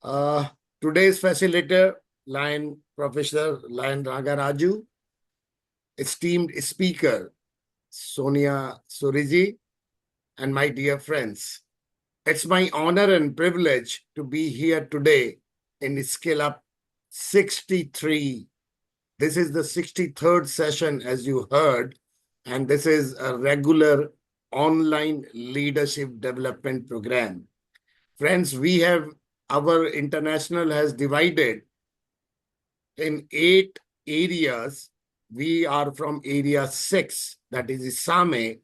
Uh, Today's facilitator, Professor nagaRAJU, esteemed speaker, Sonia Suriji, and my dear friends. It's my honor and privilege to be here today in SkillUP 63. This is the 63rd session, as you heard, and this is a regular online leadership development program. Friends, our international has divided in 8 areas. We are from area 6, that is ISAME,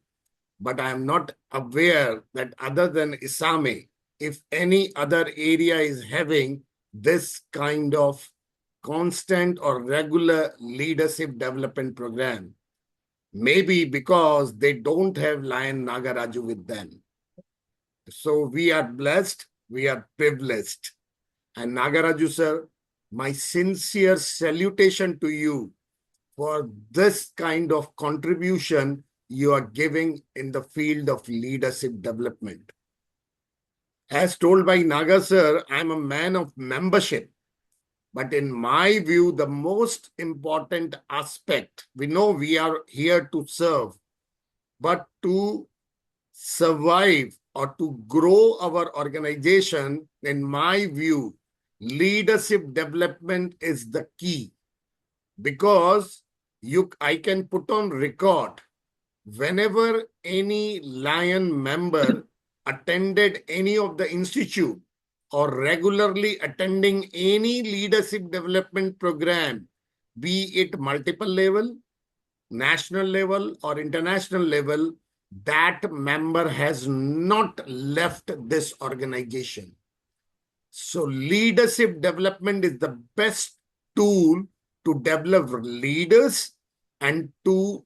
but I am not aware that other than ISAME, if any other area is having this kind of constant or regular leadership development program. Maybe because they don't have Lion nagaRAJU with them. So we are blessed, we are privileged. And nagaRAJU sir, my sincere salutation to you for this kind of contribution you are giving in the field of leadership development. As told by Naga sir, I'm a man of membership. But in my view, the most important aspect, we know we are here to serve, but to survive or to grow our organization, in my view, leadership development is the key. Because I can put on record whenever any Lion member attended any of the institute or regularly attending any leadership development program, be it multiple level, national level or international level, that member has not left this organization. So leadership development is the best tool to develop leaders and to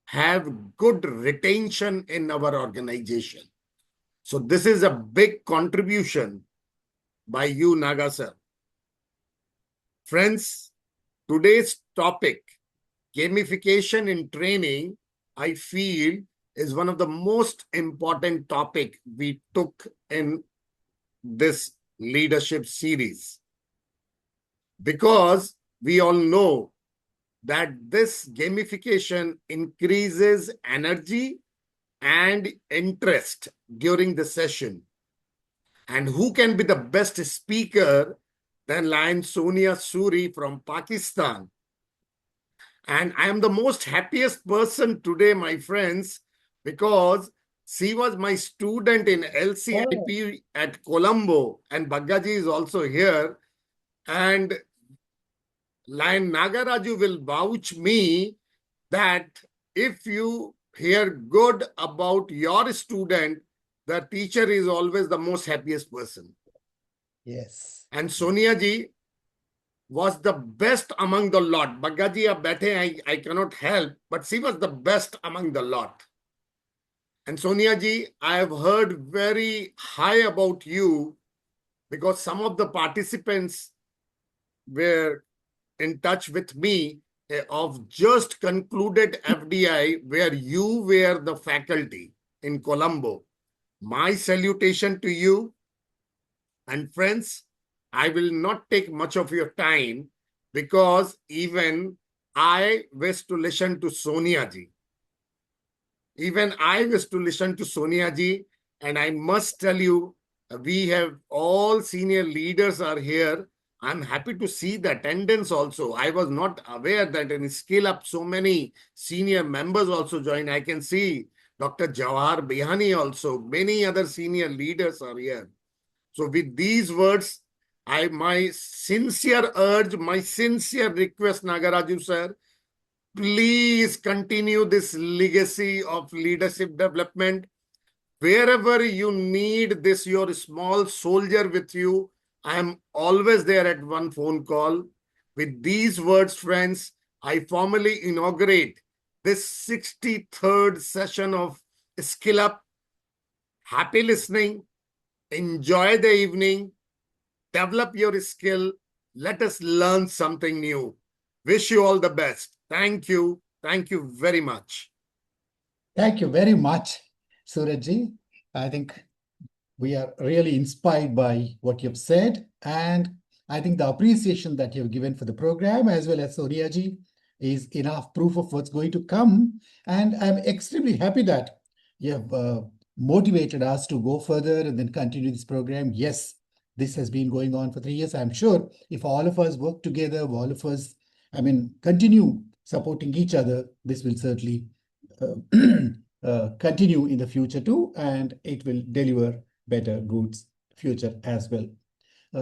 have good retention in our organization. So this is a big contribution by you, Naga sir. Friends, today's topic, gamification in training, I feel is one of the most important topic we took in this leadership series. Because we all know that this gamification increases energy and interest during the session. And who can be the best speaker than Lion Sonia Suri from Pakistan? And I am the most happiest person today, my friends, because she was my student in LCIP at Colombo, and Bhaggaji is also here. And Lion nagaRAJU will vouch me that if you hear good about your student, the teacher is always the most happiest person. Yes. And Sonia ji was the best among the lot. Bhaggaji ab baithe, I cannot help, but she was the best among the lot. And Sonia ji, I have heard very high about you because some of the participants were in touch with me of just concluded FDI where you were the faculty in Colombo. My salutation to you. And friends, I will not take much of your time because even I wish to listen to Sonia ji. Even I wish to listen to Sonia ji. And I must tell you, we have all senior leaders are here. I'm happy to see the attendance also. I was not aware that in SkillUP so many senior members also join. I can see Dr. Jawahar Bihani also. Many other senior leaders are here. So with these words, my sincere urge, my sincere request, nagaRAJU sir, please continue this legacy of leadership development. Wherever you need this, your small soldier with you, I am always there at one phone call. With these words, friends, I formally inaugurate this 63rd session of SkillUP. Happy listening. Enjoy the evening. Develop your skill. Let us learn something new. Wish you all the best. Thank you. Thank you very much. Thank you very much, Surajji. I think we are really inspired by what you've said. And I think the appreciation that you've given for the program, as well as Sonia ji, is enough proof of what's going to come. And I'm extremely happy that you have motivated us to go further and then continue this program. Yes, this has been going on for 3 years. I'm sure if all of us work together, all of us, continue supporting each other, this will certainly continue in the future too, and it will deliver better goods future as well.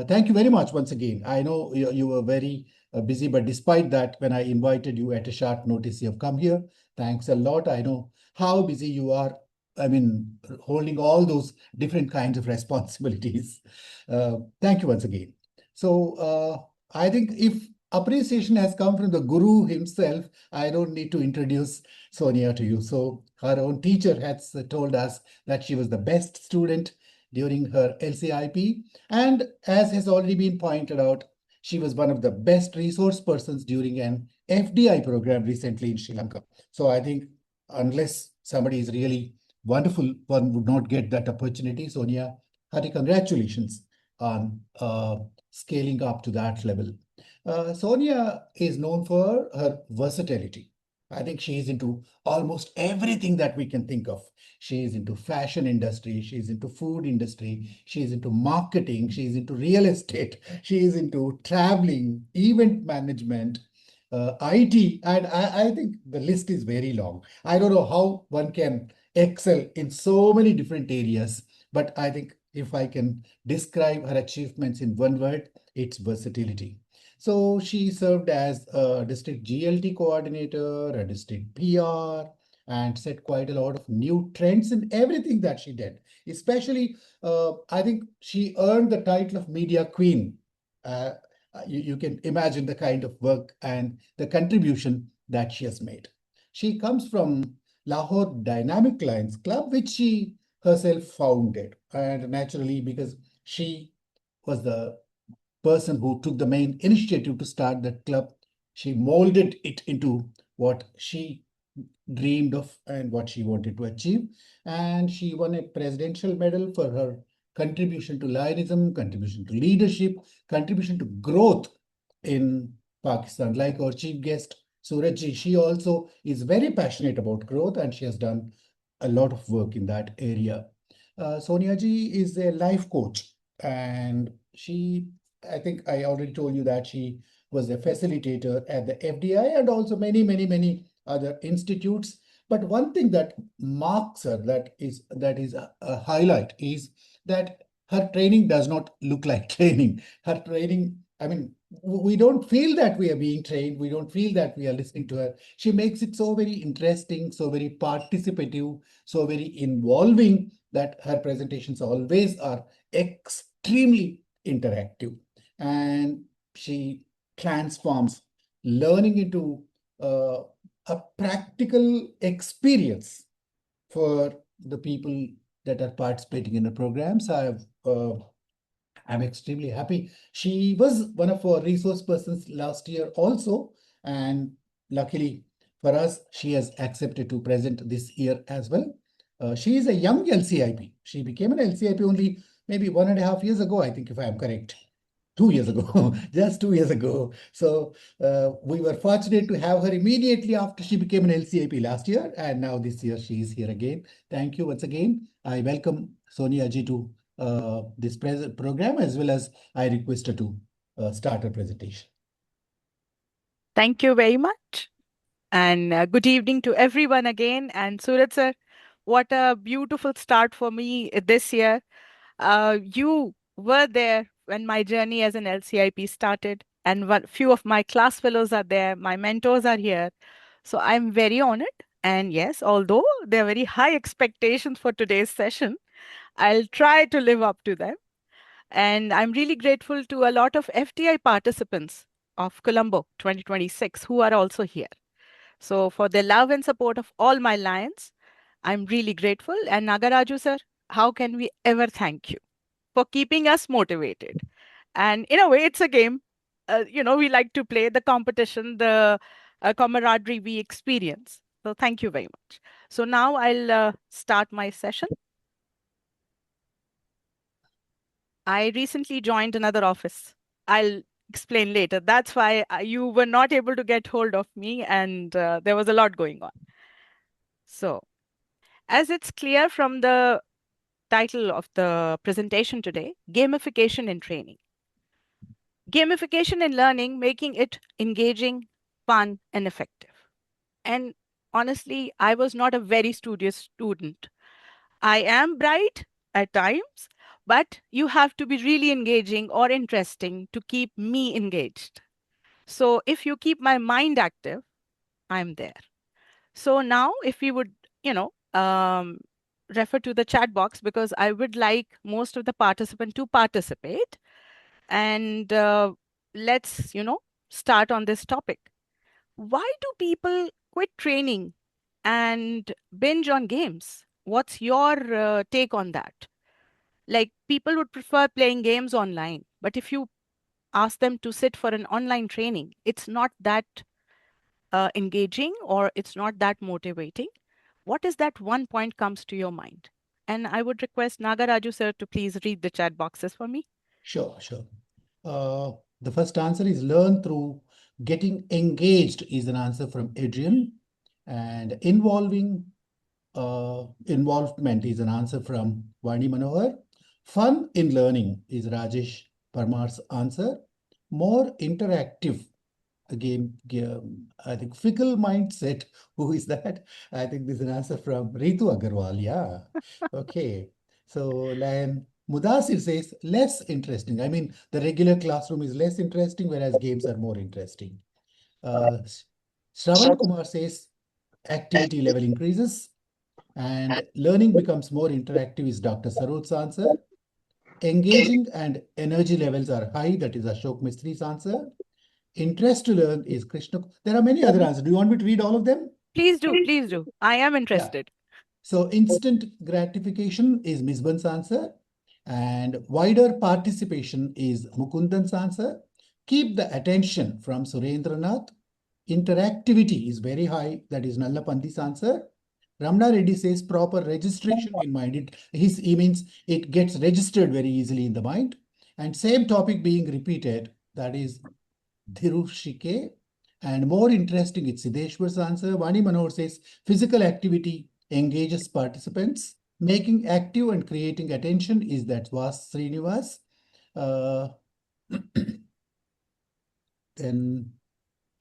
Thank you very much once again. I know you were very busy, but despite that, when I invited you at a short notice, you have come here. Thanks a lot. I know how busy you are. Holding all those different kinds of responsibilities. Thank you once again. So I think if appreciation has come from the guru himself, I don't need to introduce Sonia to you. So her own teacher has told us that she was the best student during her LCIP. And as has already been pointed out, she was one of the best resource persons during an FDI program recently in Sri Lanka. So I think unless somebody is really wonderful, one would not get that opportunity. Sonia, hearty congratulations on scaling up to that level. Sonia is known for her versatility. I think she is into almost everything that we can think of. She is into fashion industry, she is into food industry, she is into marketing, she is into real estate, she is into traveling, event management, IT, and I think the list is very long. I don't know how one can excel in so many different areas, but I think if I can describe her achievements in one word, it's versatility. So she served as a district GLT coordinator, a district PR, and set quite a lot of new trends in everything that she did. Especially, I think she earned the title of Media Queen. Uh, you can imagine the kind of work and the contribution that she has made. She comes from Lahore Dynamic Lions Club, which she herself founded. And naturally, because she was the person who took the main initiative to start that club, she molded it into what she dreamed of and what she wanted to achieve. And she won a presidential medal for her contribution to Lionism, contribution to leadership, contribution to growth in Pakistan. Like our chief guest, Surajji, she also is very passionate about growth and she has done a lot of work in that area. Sonia ji is a life coach and I think I already told you that she was a facilitator at the FDI and also many other institutes. But one thing that marks her, that is a highlight, is that her training does not look like training. Her training, we don't feel that we are being trained. We don't feel that we are listening to her. She makes it so very interesting, so very participative, so very involving that her presentations always are extremely interactive. And she transforms learning into a practical experience for the people that are participating in the programs. I'm extremely happy. She was one of our resource persons last year also, and luckily for us, she has accepted to present this year as well. She is a young LCIP. She became an LCIP only maybe 1.5 years ago, I think, if I am correct. 2 years ago, just 2 years ago. So we were fortunate to have her immediately after she became an LCIP last year, and now this year she is here again. Thank you once again. I welcome Sonia ji to this program, as well as I request her to start her presentation. Thank you very much. And good evening to everyone again. And Suraj sir, what a beautiful start for me this year. You were there when my journey as an LCIP started, and one few of my class fellows are there. My mentors are here. So I'm very honored. And yes, although there are very high expectations for today's session, I'll try to live up to them. And I'm really grateful to a lot of FTI participants of Colombo 2026 who are also here. So for the love and support of all my lions, I'm really grateful. And nagaRAJU sir, how can we ever thank you for keeping us motivated? And in a way, it's a game. We like to play the competition, the camaraderie we experience. So thank you very much. So now I'll start my session. I recently joined another office. I'll explain later. That's why you were not able to get hold of me, and there was a lot going on. So, as it's clear from the title of the presentation today, gamification in training. Gamification in learning, making it engaging, fun, and effective. And honestly, I was not a very studious student. I am bright at times, but you have to be really engaging or interesting to keep me engaged. So if you keep my mind active, I'm there. So now, if you would, refer to the chat box, because I would like most of the participant to participate, and let's, start on this topic. Why do people quit training and binge on games? What's your take on that? Like, people would prefer playing games online, but if you ask them to sit for an online training, it's not that engaging, or it's not that motivating. What is that one point comes to your mind? And I would request nagaRAJU sir to please read the chat boxes for me. Sure, sure. The first answer is learn through getting engaged is an answer from Adrian, and involvement is an answer from Vani Manohar. Fun in learning is Rajesh Parmar's answer. More interactive, again, I think fickle mindset. Who is that? I think this is an answer from Ritu Agarwal. Yeah. Okay. So then Mudasir says less interesting. I mean, the regular classroom is less interesting, whereas games are more interesting. Uh, Shravan Kumar says activity level increases and learning becomes more interactive is Dr. Saroj's answer. Engaging and energy levels are high. That is Ashok Mistri's answer. Interest to learn is Krishna. There are many other answers. Do you want me to read all of them? Please do, please do. I am Yeah. interested. So instant gratification is Misban's answer. And wider participation is Mukundan's answer. Keep the attention from Surendranath. Interactivity is very high. That is Nallapandi's answer. Ramna Reddy says proper registration in mind. He means it gets registered very easily in the mind. And same topic being repeated, that is Dhirushike. And more interesting, it's Siddheshwar's answer. Vani Manohar says physical activity engages participants. Making active and creating attention is that Vas Srinivas. Uh, then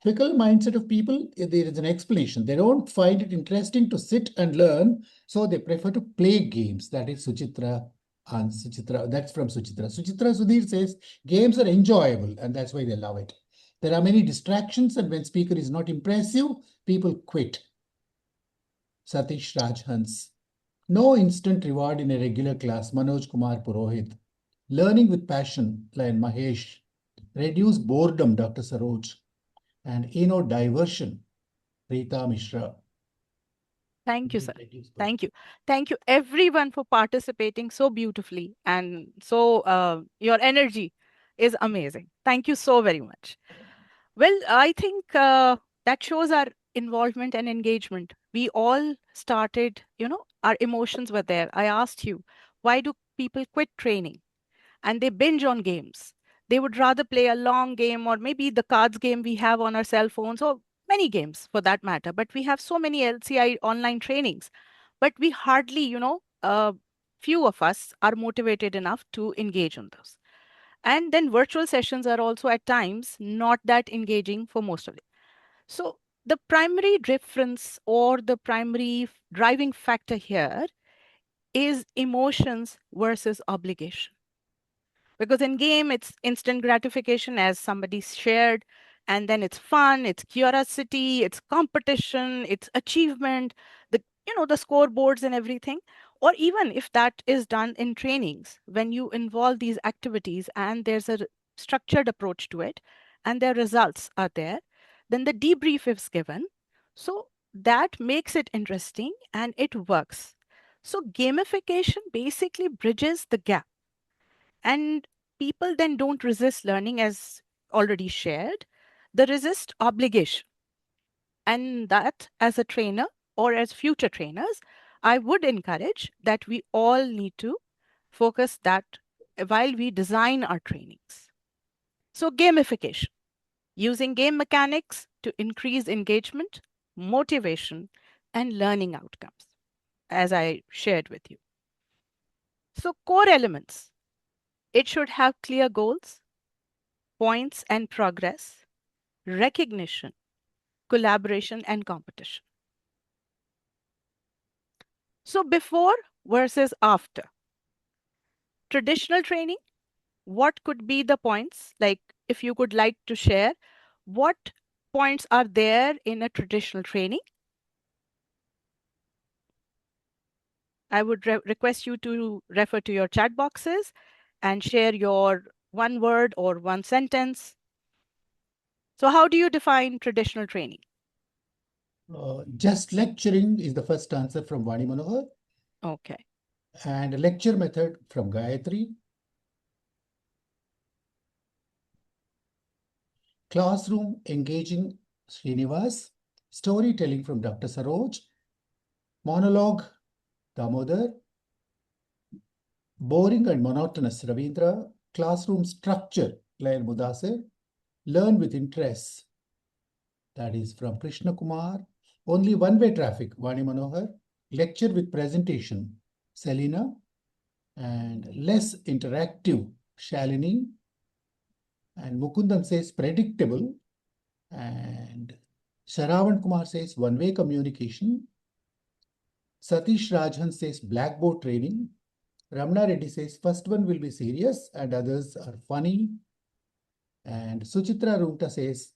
fickle mindset of people, there is an explanation. They don't find it interesting to sit and learn, so they prefer to play games. That is Suchitra and Suchitra. That's from Suchitra. Suchitra Sudhir says games are enjoyable and that's why they love it. There are many distractions, and when speaker is not impressive, people quit. Satish Rajhans. No instant reward in a regular class. Manoj Kumar Purohit. Learning with passion, like Mahesh. Reduce boredom, Dr. Saroj. And diversion, Rita Mishra. Thank you, sir. Thank you. Thank you, everyone, for participating so beautifully. And so your energy is amazing. Thank you so very much. Well, I think that shows our involvement and engagement. We all started, our emotions were there. I asked you, why do people quit training and they binge on games? They would rather play a long game, or maybe the cards game we have on our cell phones, or many games for that matter. But we have so many LCI online trainings, but we hardly, few of us are motivated enough to engage on those. And then virtual sessions are also at times not that engaging for most of it. So the primary difference, or the primary driving factor here, is emotions versus obligation. Because in game, it's instant gratification, as somebody shared, and then it's fun, it's curiosity, it's competition, it's achievement, the scoreboards and everything. Or even if that is done in trainings, when you involve these activities and there's a structured approach to it, and their results are there, then the debrief is given. So that makes it interesting and it works. So gamification basically bridges the gap, and people then don't resist learning, as already shared. They resist obligation. And that, as a trainer or as future trainers, I would encourage that we all need to focus that while we design our trainings. So gamification, using game mechanics to increase engagement, motivation, and learning outcomes, as I shared with you. So core elements, it should have clear goals, points and progress, recognition, collaboration, and competition. So before versus after. Traditional training, what could be the points? Like if you could like to share, what points are there in a traditional training? I would request you to refer to your chat boxes and share your one word or one sentence. So how do you define traditional training? Just lecturing is the first answer from Vani Manohar. Okay. And lecture method from Gayatri. Classroom engaging Srinivas. Storytelling from Dr. Saroj. Monologue Damodar. Boring and monotonous Ravindra. Classroom structure Layan Mudasir. Learn with interest. That is from Krishna Kumar. Only one-way traffic, Vani Manohar. Lecture with presentation, Selina. And less interactive, Shalini. And Mukundam says predictable. And Sharavan Kumar says one-way communication. Satish Rajan says blackboard training. Ramna Reddy says first one will be serious and others are funny. And Suchitra Runta says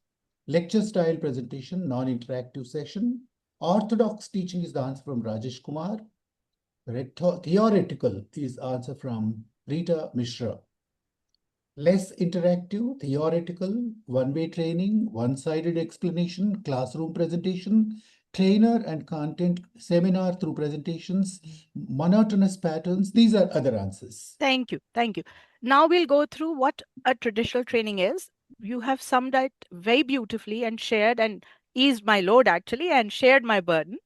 lecture style presentation, non-interactive session. Orthodox teaching is the answer from Rajesh Kumar. Theoretical is answer from Rita Mishra. Less interactive, theoretical, one-way training, one-sided explanation, classroom presentation, trainer and content, seminar through presentations, monotonous patterns. These are other answers. Thank you. Thank you. Now we'll go through what a traditional training is. You have summed it very beautifully and shared and eased my load actually and shared my burden.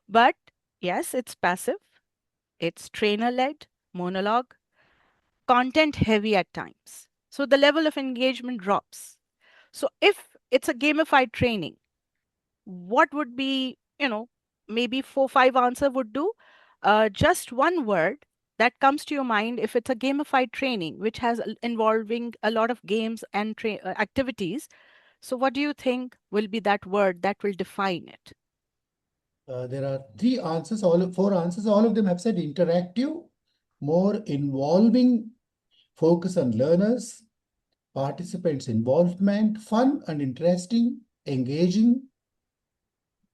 But yes, it's passive, it's trainer led, monologue, content heavy at times. So the level of engagement drops. So if it's a gamified training, what would be, maybe 4, 5 answer would do? Just one word that comes to your mind if it's a gamified training, which has involving a lot of games and activities. So what do you think will be that word that will define it? There are three answers, four answers. All of them have said interactive, more involving, focus on learners, participants' involvement, fun and interesting, engaging,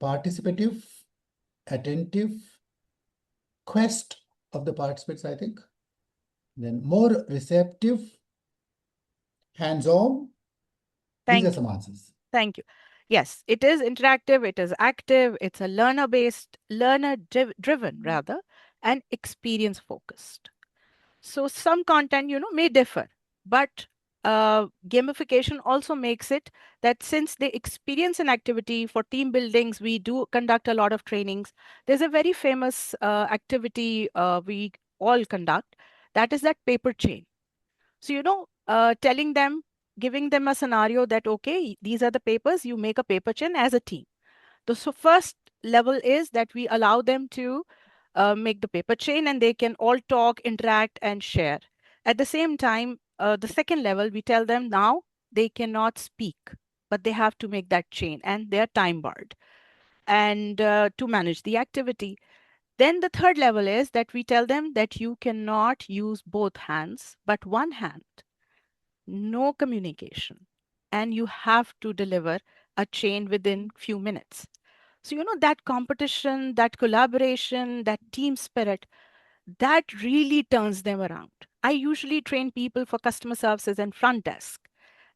participative, attentive, quest of the participants, I think. Then more receptive, hands-on. These are Thank you. some answers. Thank you. Yes, it is interactive, it is active, it's a learner-based, learner-driven rather, and experience-focused. So some content, may differ, but gamification also makes it that since they experience an activity for team buildings, we do conduct a lot of trainings. There's a very famous activity we all conduct, that is that paper chain. So, telling them, giving them a scenario that, okay, these are the papers, you make a paper chain as a team. So first level is that we allow them to make the paper chain and they can all talk, interact, and share. At the same time, the second level, we tell them now they cannot speak, but they have to make that chain and they're time barred and to manage the activity. Then the third level is that we tell them that you cannot use both hands, but one hand, no communication, and you have to deliver a chain within few minutes. So, that competition, that collaboration, that team spirit, that really turns them around. I usually train people for customer services and front desk,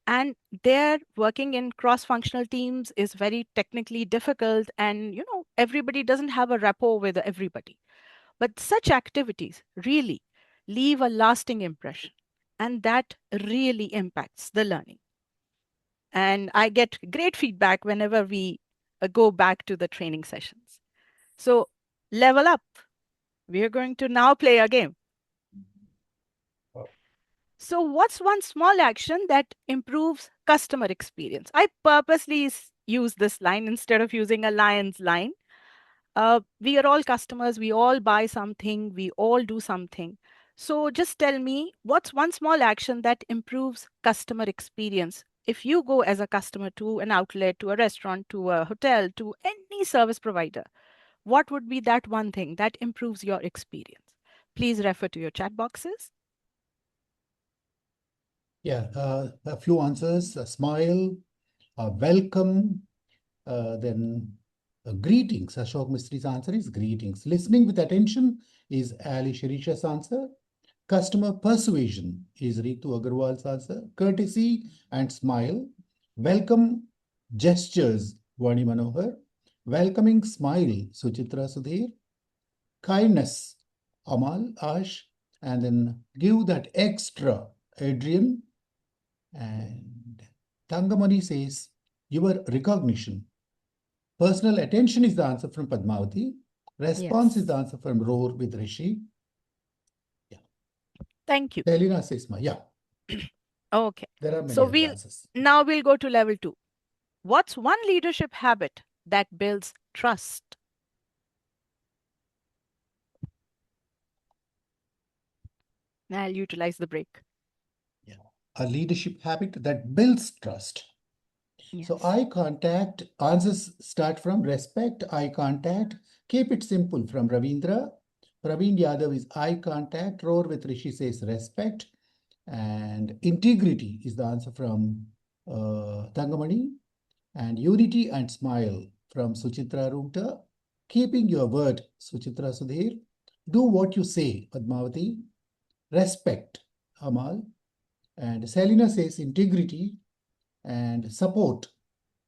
and their working in cross-functional teams is very technically difficult, and everybody doesn't have a rapport with everybody. But such activities really leave a lasting impression, and that really impacts the learning. And I get great feedback whenever we go back to the training sessions. So, level up. We are going to now play a game. So, what's one small action that improves customer experience? I purposely use this line instead of using a lion's line. We are all customers, we all buy something, we all do something. So, just tell me what's one small action that improves customer experience? If you go as a customer to an outlet, to a restaurant, to a hotel, to any service provider, what would be that one thing that improves your experience? Please refer to your chat boxes. Yeah, a few answers: a smile, a welcome, then greetings. Ashok Mistri's answer is greetings. Listening with attention is Ali Shirisha's answer. Customer persuasion is Ritu Agarwal's answer. Courtesy and smile. Welcome gestures, Vani Manohar. Welcoming smile, Suchitra Sudhir. Kindness, Amal, Ash. And then give that extra, Adrian. And Tangamani says, your recognition. Personal attention is the answer from Padmavati. Response is Yes. the answer from Roar with Rishi. Yeah. Thank you. Selina says, yeah. Okay. There are many So other answers. now we'll go to level 2. What's one leadership habit that builds trust? I'll utilize the break. Yeah. A leadership habit that builds trust. Yes. So eye contact, answers start from respect, eye contact. Keep it simple from Ravindra. Praveen Yadav is eye contact. Roar with Rishi says respect. And integrity is the answer from Tangamani. And unity and smile from Suchitra Rungta. Keeping your word, Suchitra Sudhir. Do what you say, Padmavati. Respect, Amal. And Selina says integrity and support,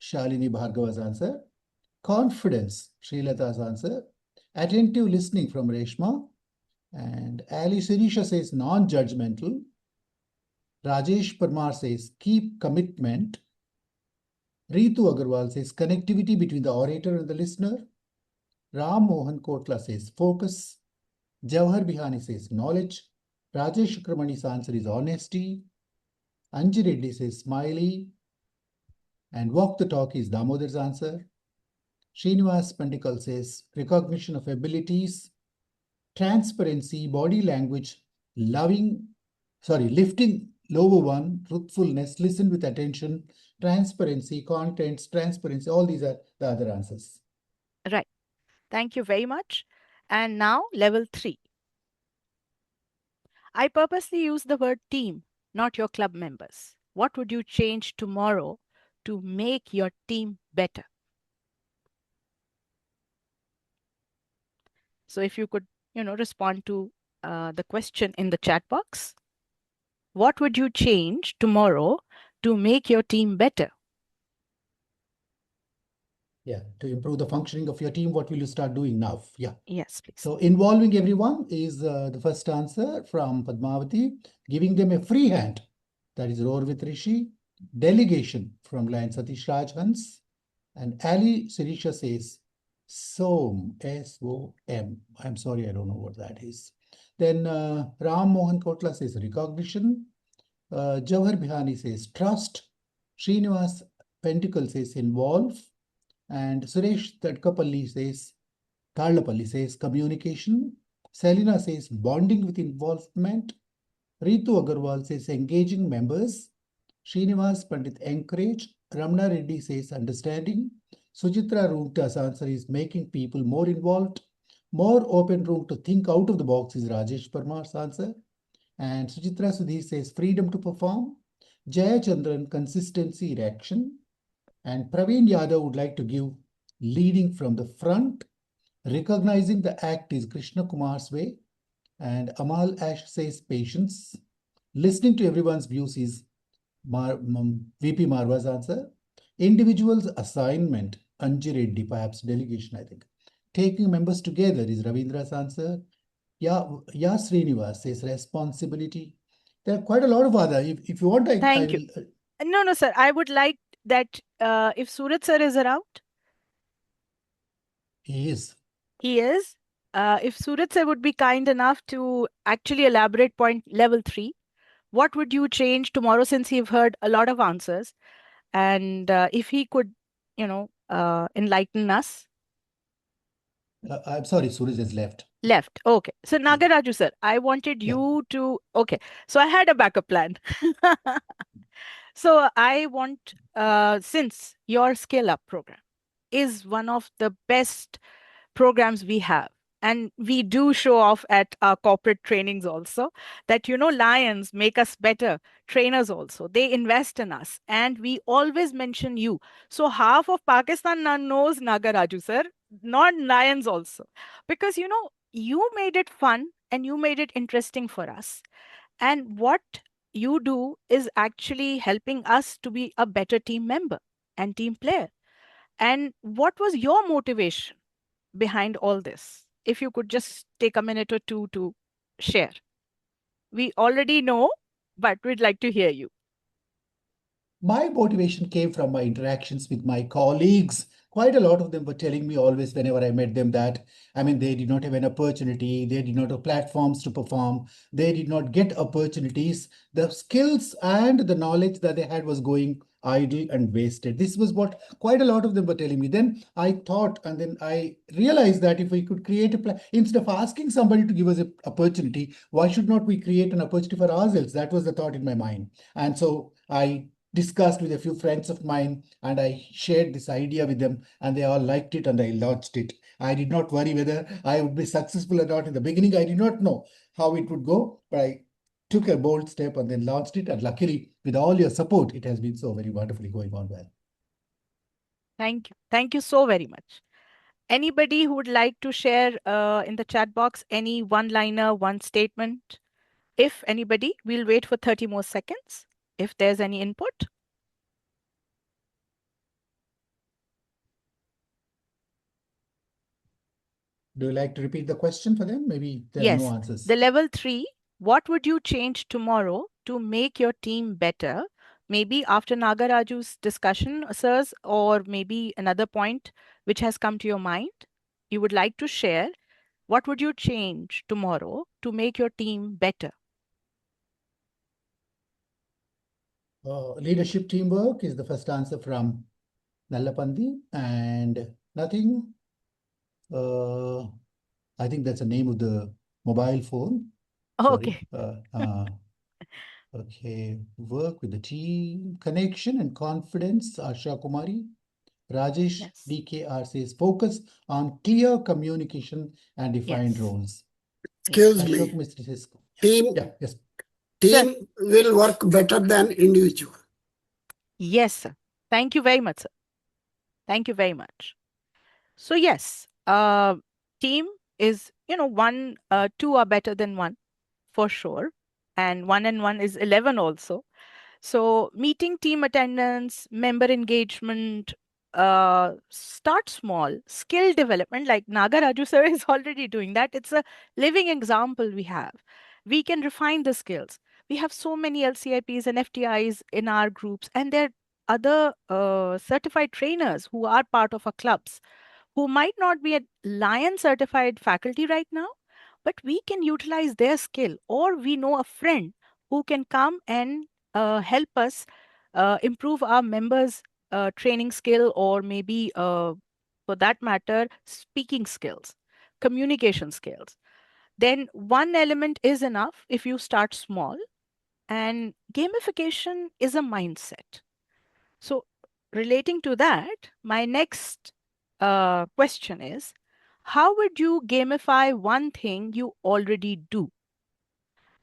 Shalini Bhargava's answer. Confidence, Srilata's answer. Attentive listening from Reshma. And Ali Sirisha says non-judgmental. Rajesh Parmar says keep commitment. Ritu Agarwal says connectivity between the orator and the listener. Ram Mohan Kotla says focus. Jawahar Bihani says knowledge. Rajesh Shukramani's answer is honesty. Anji Reddy says smiley. And walk the talk is Damodar's answer. Srinivas Pandikal says recognition of abilities, transparency, body language, lifting lower one, truthfulness, listen with attention, transparency, contents, transparency, all these are the other answers. Right. Thank you very much. And now level 3. I purposely use the word team, not your club members. What would you change tomorrow to make your team better? So if you could, respond to the question in the chat box. What would you change tomorrow to make your team better? Yeah, to improve the functioning of your team, what will you start doing now? Yeah. Yes, please. So involving everyone is the first answer from Padmavati. Giving them a free hand, that is Roar with Rishi. Delegation from line Satish Rajhans. And Ali Sirisha says SOM, S-O-M. I'm sorry, I don't know what that is. Then Ram Mohan Kotla says recognition. Jawahar Bihani says trust. Srinivas Pentacle says involve. And Suresh Tadlapalli says communication. Selina says bonding with involvement. Ritu Agarwal says engaging members. Srinivas Pandit encourage. Ramana Reddy says understanding. Sujitra Rungta's answer is making people more involved. More open room to think out of the box is Rajesh Parmar's answer. And Sujitra Sudhi says freedom to perform. Jaya Chandran consistency in action. And Praveen Yadav would like to give leading from the front. Recognizing the act is Krishna Kumar's way. And Amal Ash says patience. Listening to everyone's views is VP Marwa's answer. Individual's assignment, Anji Reddy, perhaps delegation, I think. Taking members together is Ravindra's answer. Yeah, Srinivas says responsibility. There are quite a lot of other. If you want, I Thank you. will. No, sir. I would like that if Surat sir is around. He is. He is. If Surat sir would be kind enough to actually elaborate point level 3, what would you change tomorrow, since you've heard a lot of answers? And if he could, enlighten us. I'm sorry, Suraj has left. Left. Okay. So nagaRAJU sir, I wanted Yeah. you to, okay. So I had a backup plan. So I want, since your SkillUP program is one of the best programs we have, and we do show off at our corporate trainings also, that lions make us better trainers also. They invest in us and we always mention you. So half of Pakistan now knows nagaRAJU sir, not lions also, because you made it fun and you made it interesting for us. And what you do is actually helping us to be a better team member and team player. And what was your motivation behind all this? If you could just take a minute or two to share. We already know, but we'd like to hear you. My motivation came from my interactions with my colleagues. Quite a lot of them were telling me always, whenever I met them, that they did not have an opportunity, they did not have platforms to perform, they did not get opportunities. The skills and the knowledge that they had was going idle and wasted. This was what quite a lot of them were telling me. Then I thought, and then I realized that if we could create a plan, instead of asking somebody to give us an opportunity, why should not we create an opportunity for ourselves? That was the thought in my mind. And so I discussed with a few friends of mine and I shared this idea with them, and they all liked it and I launched it. I did not worry whether I would be successful or not. In the beginning, I did not know how it would go, but I took a bold step and then launched it. And luckily, with all your support, it has been so very wonderfully going on well. Thank you. Thank you so very much. Anybody who would like to share in the chat box any one-liner, one statement? If anybody, we'll wait for 30 more seconds if there's any input. Do you like to repeat the question for them? Maybe there are no Yes. answers. The level 3, what would you change tomorrow to make your team better? Maybe after nagaRAJU's discussion, sirs, or maybe another point which has come to your mind, you would like to share. What would you change tomorrow to make your team better? Leadership teamwork is the first answer from Nallapandi, and nothing. I think that's the name of the mobile phone. Sorry. Okay. Okay. Work with the team. Connection and confidence, Asha Kumari. Rajesh Yes. DKR says focus on clear communication and defined Yes. roles. Excuse Ashok me. Mr. says, Team, yeah, yes. Sir. team will work better than individual. Yes, sir. Thank you very much, sir. Thank you very much. So yes, team is, one, two are better than one for sure. And 1 and 1 is 11 also. So meeting team attendance, member engagement, start small, skill development, like nagaRAJU sir is already doing that. It's a living example we have. We can refine the skills. We have so many LCIPs and FTIs in our groups, and there are other certified trainers who are part of our clubs who might not be a Lion certified faculty right now, but we can utilize their skill, or we know a friend who can come and help us improve our members' training skill, or maybe, for that matter, speaking skills, communication skills. Then one element is enough if you start small, and gamification is a mindset. So, relating to that, my next question is, how would you gamify one thing you already do?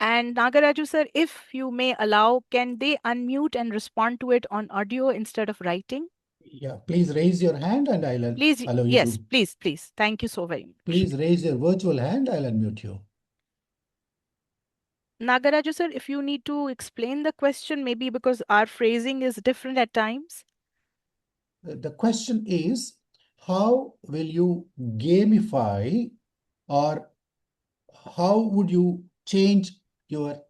And nagaRAJU sir, if you may allow, can they unmute and respond to it on audio instead of writing? Yeah, please raise your hand and I'll Please, allow you yes, to. please. Thank you so very much. Please raise your virtual hand. I'll unmute you. nagaRAJU sir, if you need to explain the question, maybe because our phrasing is different at times. The question is, how will you gamify, or how would you change your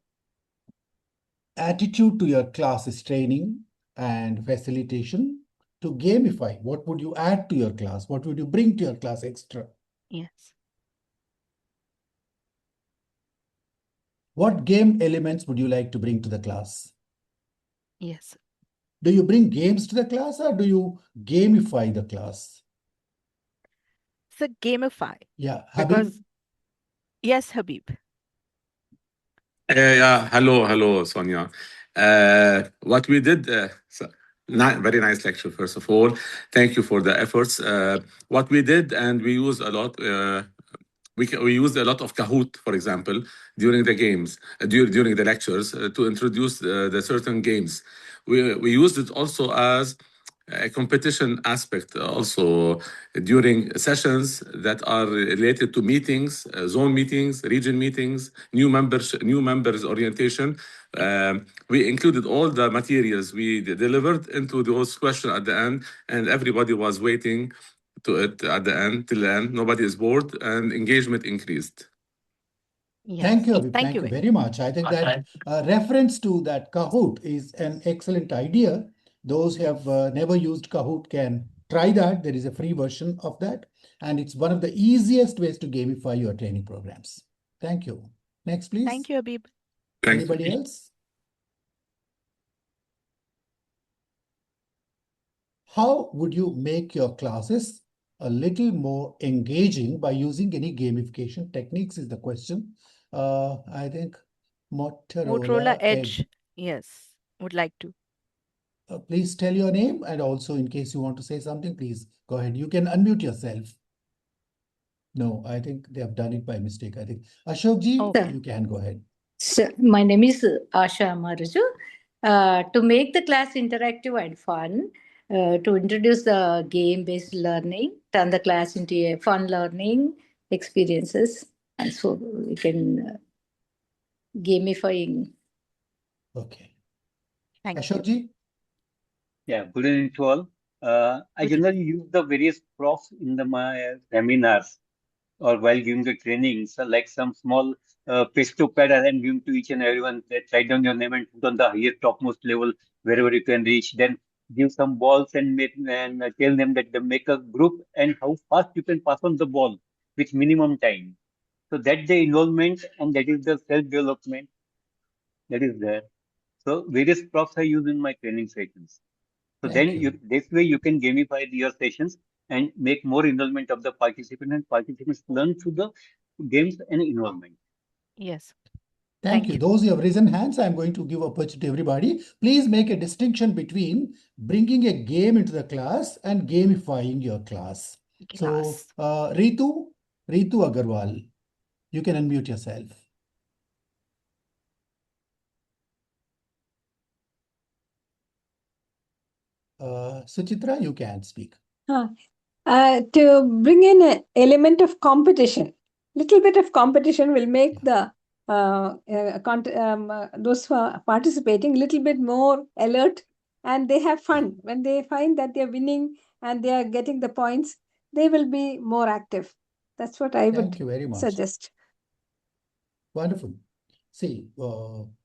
attitude to your classes training and facilitation to gamify? What would you add to your class? What would you bring to your class extra? Yes. What game elements would you like to bring to the class? Yes. Do you bring games to the class or do you gamify the class? So gamify. Yeah, Habib? Because, yes, Habib. Yeah, hello, Sonia. What we did, very nice lecture, first of all. Thank you for the efforts. What we did, and we use a lot, we used a lot of Kahoot, for example, during the games, during the lectures, to introduce the certain games. We used it also as a competition aspect also during sessions that are related to meetings, zone meetings, region meetings, new members orientation. We included all the materials we delivered into those questions at the end, and everybody was waiting to it at the end till the end. Nobody is bored, and engagement increased. Thank Yes. you, Habib. Thank Thank you you very very much. I think that reference to that Kahoot is an excellent idea. Those who have never used Kahoot can try that. There is a free version of that, and it's one of the easiest ways to gamify your training programs. Thank you. Next, please. Thank you, Habib. Thank Anybody you. else? How would you make your classes a little more engaging by using any gamification techniques is the question. I think Motorola Motorola Edge. Edge. Yes. Would like to. Please tell your name, and also in case you want to say something, please go ahead. You can unmute yourself. No, I think they have done it by mistake. I think Ashokji, Okay. you can go ahead. So, my name is ISAME Area. To make the class interactive and fun, to introduce the game-based learning, turn the class into a fun learning experiences, and so we can gamifying. Okay. Thank you. Ashokji? Yeah, good evening to all. I Good generally use the various props in my seminars or while giving the training. So like some small pesto pad I am giving to each and everyone that write down your name and put on the highest topmost level wherever you can reach. Then give some balls and tell them that they make a group and how fast you can pass on the ball with minimum time. So that the involvement and that is the self-development that is there. So various props I use in my training sessions. So Thank then you. this way you can gamify your sessions and make more involvement of the participant and participants learn through the games and involvement. Yes. Thank you. Those who have risen hands, I'm going to give opportunity to everybody. Please make a distinction between bringing a game into the class and gamifying your class. So, Ritu Agarwal, you can unmute yourself. Suchitra, you can speak. To bring in an element of competition, little bit of competition will make the those who are participating little bit more alert, and they have fun. When they find that they're winning and they are getting the points, they will be more active. That's what I Thank would you very much. suggest. Wonderful. See,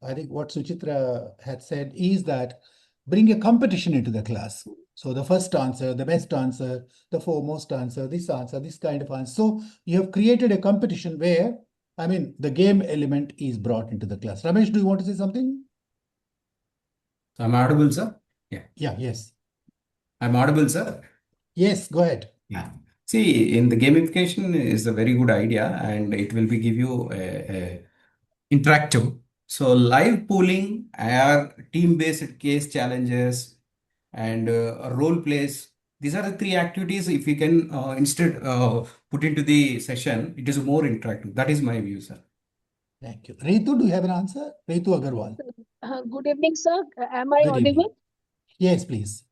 I think what Suchitra had said is that bring a competition into the class. So the first answer, the best answer, the foremost answer, this kind of answer. So you have created a competition where, I mean, the game element is brought into the class. Ramesh, do you want to say something? I'm audible, sir? Yeah. Yeah, yes. I'm audible, sir? Yes, go ahead. Yeah. See, in the gamification is a very good idea, and it will be give you a interactive. So live pooling are team-based case challenges and role plays. These are the three activities. If you can instead put into the session, it is more interactive. That is my view, sir. Thank you. Ritu, do you have an answer? Ritu Agarwal. Good evening, sir. Am I Good audible? evening. Yes, please.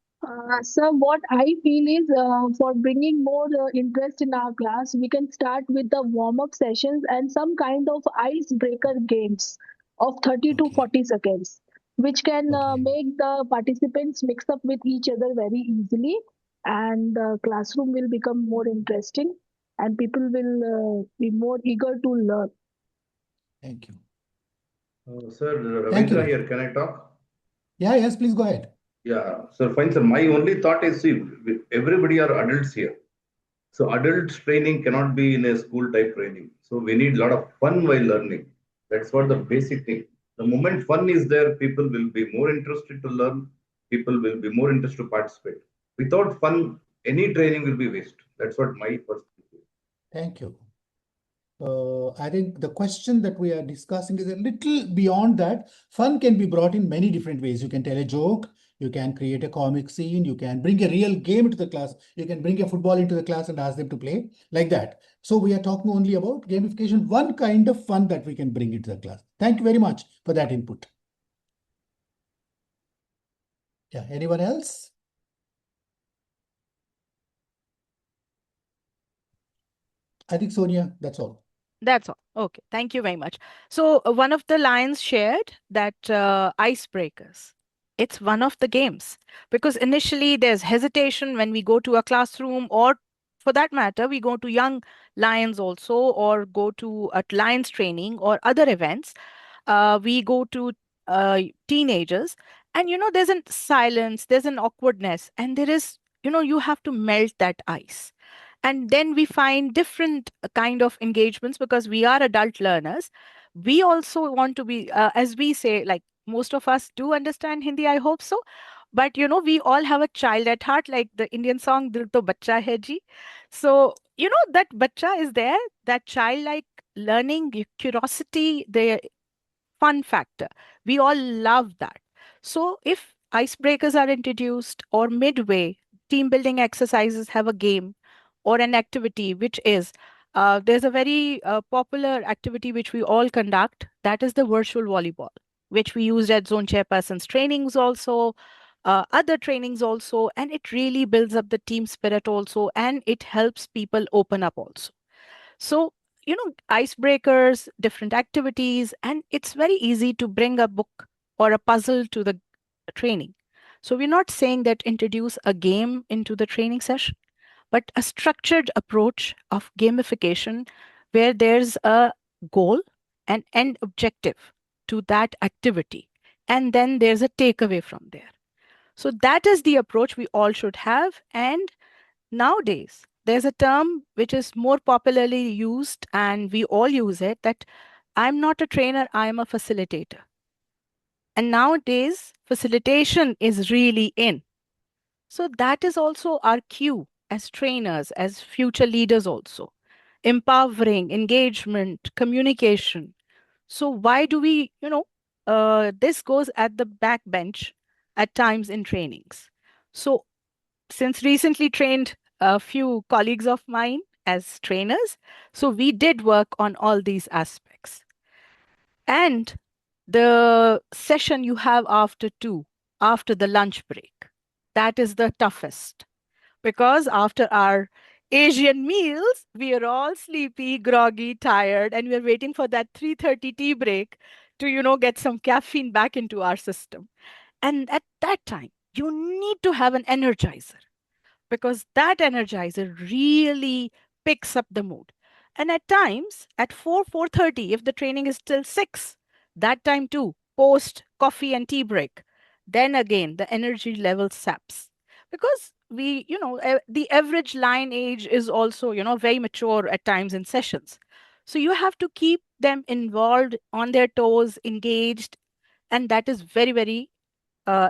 Sir, what I feel is for bringing more interest in our class, we can start with the warm-up sessions and some kind of icebreaker games of 30 to Okay. 40 seconds, which can Okay. make the participants mix up with each other very easily, and the classroom will become more interesting and people will be more eager to learn. Thank you. Sir, Thank you, Ravindra Ritu. here. Can I talk? Yeah, yes, please go ahead. Yeah, sir, fine, sir. My only thought is, see, everybody are adults here. So adult training cannot be in a school type training. So we need a lot of fun while learning. That's what the basic thing. The moment fun is there, people will be more interested to learn. People will be more interested to participate. Without fun, any training will be waste. That's what my perspective. Thank you. I think the question that we are discussing is a little beyond that. Fun can be brought in many different ways. You can tell a joke, you can create a comic scene, you can bring a real game into the class, you can bring a football into the class and ask them to play like that. So we are talking only about gamification, one kind of fun that we can bring into the class. Thank you very much for that input. Yeah, anyone else? I think Sonia, that's all. That's all. Okay, thank you very much. So one of the lines shared that icebreakers. It's one of the games because initially there's hesitation when we go to a classroom, or for that matter, we go to young lions also, or go to a lions training or other events. We go to teenagers, and there's a silence, there's an awkwardness, and there is, you have to melt that ice. And then we find different kind of engagements because we are adult learners. We also want to be, as we say, like most of us do understand Hindi, I hope so. But we all have a child at heart, like the Indian song Dil To Bacha Hai Ji. So that bacha is there, that childlike learning, curiosity, the fun factor. We all love that. So if icebreakers are introduced, or midway team building exercises have a game or an activity, which is there's a very popular activity which we all conduct, that is the virtual volleyball, which we used at zone chairperson's trainings also, other trainings also, and it really builds up the team spirit also, and it helps people open up also. So, icebreakers, different activities, and it's very easy to bring a book or a puzzle to the training. So, we're not saying that introduce a game into the training session, but a structured approach of gamification where there's a goal and end objective to that activity. And then there's a takeaway from there. So, that is the approach we all should have. And nowadays, there's a term which is more popularly used, and we all use it, that I'm not a trainer, I'm a facilitator. And nowadays, facilitation is really in. So that is also our cue as trainers, as future leaders also. Empowering, engagement, communication. So why do we, this goes at the backbench at times in trainings. So since recently trained a few colleagues of mine as trainers, so we did work on all these aspects. And the session you have after the lunch break, that is the toughest, because after our Asian meals, we are all sleepy, groggy, tired, and we're waiting for that 3:30 tea break to, get some caffeine back into our system. And at that time, you need to have an energizer, because that energizer really picks up the mood. And at times, at 4:30, if the training is till 6, that time too, post coffee and tea break, then again, the energy level saps. Because the average line age is also, very mature at times in sessions. So you have to keep them involved, on their toes, engaged, and that is very, very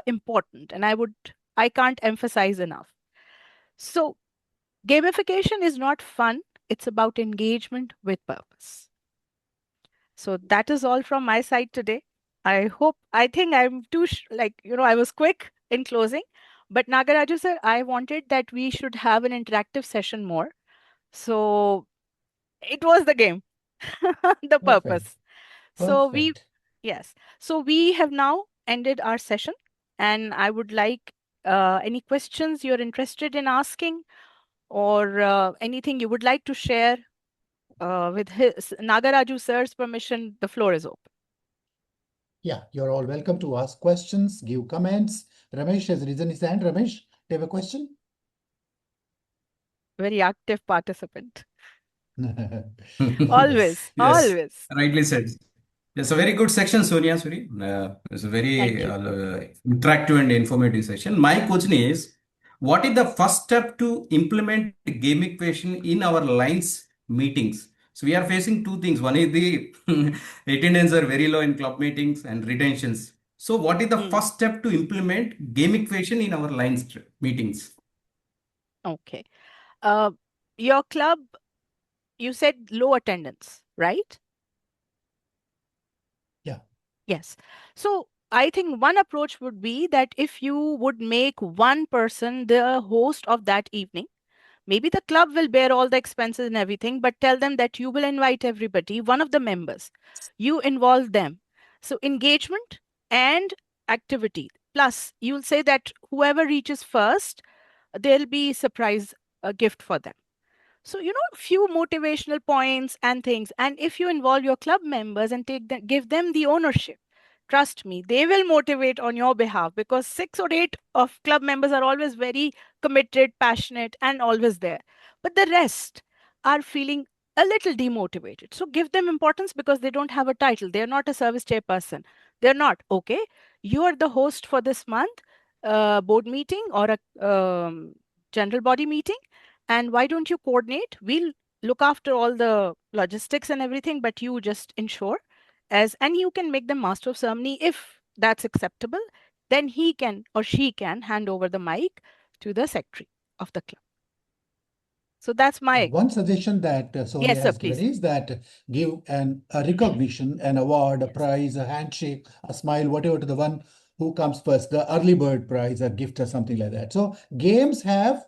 important. And I can't emphasize enough. So gamification is not fun, it's about engagement with purpose. So that is all from my side today. I think I'm I was quick in closing, but nagaRAJU sir, I wanted that we should have an interactive session more. So it was the game, the purpose. So Perfect. yes. So we have now ended our session, and I would like any questions you're interested in asking, or anything you would like to share with his nagaRAJU sir's permission. The floor is open. Yeah, you're all welcome to ask questions, give comments. Ramesh has risen his hand. Ramesh, do you have a question? Very active participant. Always, Yes, always. rightly said. It's a very good section, Sonia Suri. It's a very Thank you. interactive and informative section. My question is, what is the first step to implement gamification in our lines meetings? So we are facing two things. One is the attendance are very low in club meetings and retentions. So what is the first step to implement gamification in our line meetings? Okay. Your club, you said low attendance, right? Yeah. Yes. So I think one approach would be that if you would make one person the host of that evening, maybe the club will bear all the expenses and everything, but tell them that you will invite everybody, one of the members. You involve them. So engagement and activity. Plus, you'll say that whoever reaches first, there'll be surprise gift for them. So, few motivational points and things. And if you involve your club members and give them the ownership, trust me, they will motivate on your behalf, because 6 or 8 of club members are always very committed, passionate, and always there. But the rest are feeling a little demotivated. So give them importance, because they don't have a title. They're not a service chairperson. They're not. Okay, you are the host for this month board meeting or a general body meeting, and why don't you coordinate? We'll look after all the logistics and everything, but you just ensure and you can make them master of ceremony if that's acceptable. Then he can or she can hand over the mic to the secretary of the club. So that's my One suggestion that Sonia Yes, sir, has given please. is that give a recognition, an award, a prize, a handshake, a smile, whatever, to the one who comes first, the early bird prize, a gift or something like that. So games have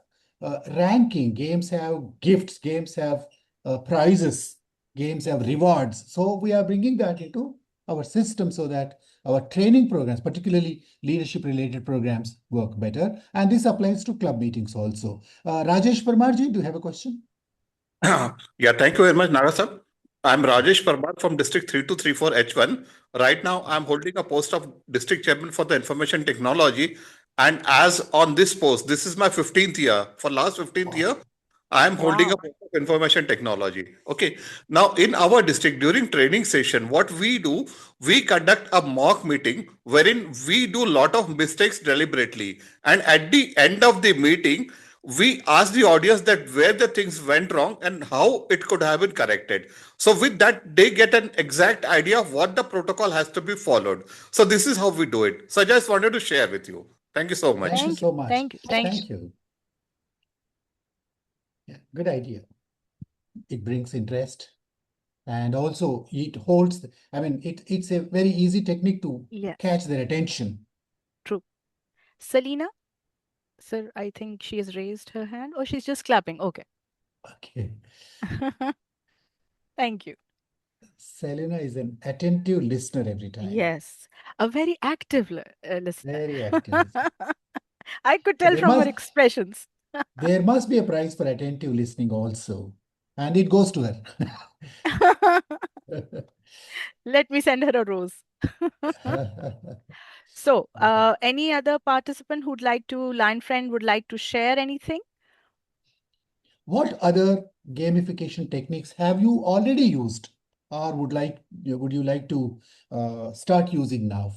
ranking, games have gifts, games have prizes, games have rewards. So we are bringing that into our system so that our training programs, particularly leadership related programs, work better. And this applies to club meetings also. Rajesh Parmarji, do you have a question? Yeah, thank you very much, Nara sir. I'm Rajesh Parmar from District 3234 H1. Right now, I'm holding a post of District Chairman for the Information Technology. And as on this post, this is my 15th year. For last 15th year, I'm holding a Wow. post of Information Technology. Okay. Now, in our district, during training session, what we do, we conduct a mock meeting wherein we do a lot of mistakes deliberately. And at the end of the meeting, we ask the audience that where the things went wrong and how it could have been corrected. So with that, they get an exact idea of what the protocol has to be followed. So this is how we do it. So I just wanted to share with you. Thank you so much. Thank you Thank you. so much. Thank you. Thank you. Thank you. Yeah, good idea. It brings interest, and also it holds, it's a very easy technique to Yes, catch their attention. true. Selena, sir, I think she has raised her hand, or she's just clapping. Okay. Okay. Thank you. Selena is an attentive listener every time. Yes, a very active listener. Very active. I could So tell from her expressions. there must be a prize for attentive listening also. And it goes to her. Let me send her a rose. So, any other participant line friend would like to share anything? What other gamification techniques have you already used or would you like to start using now?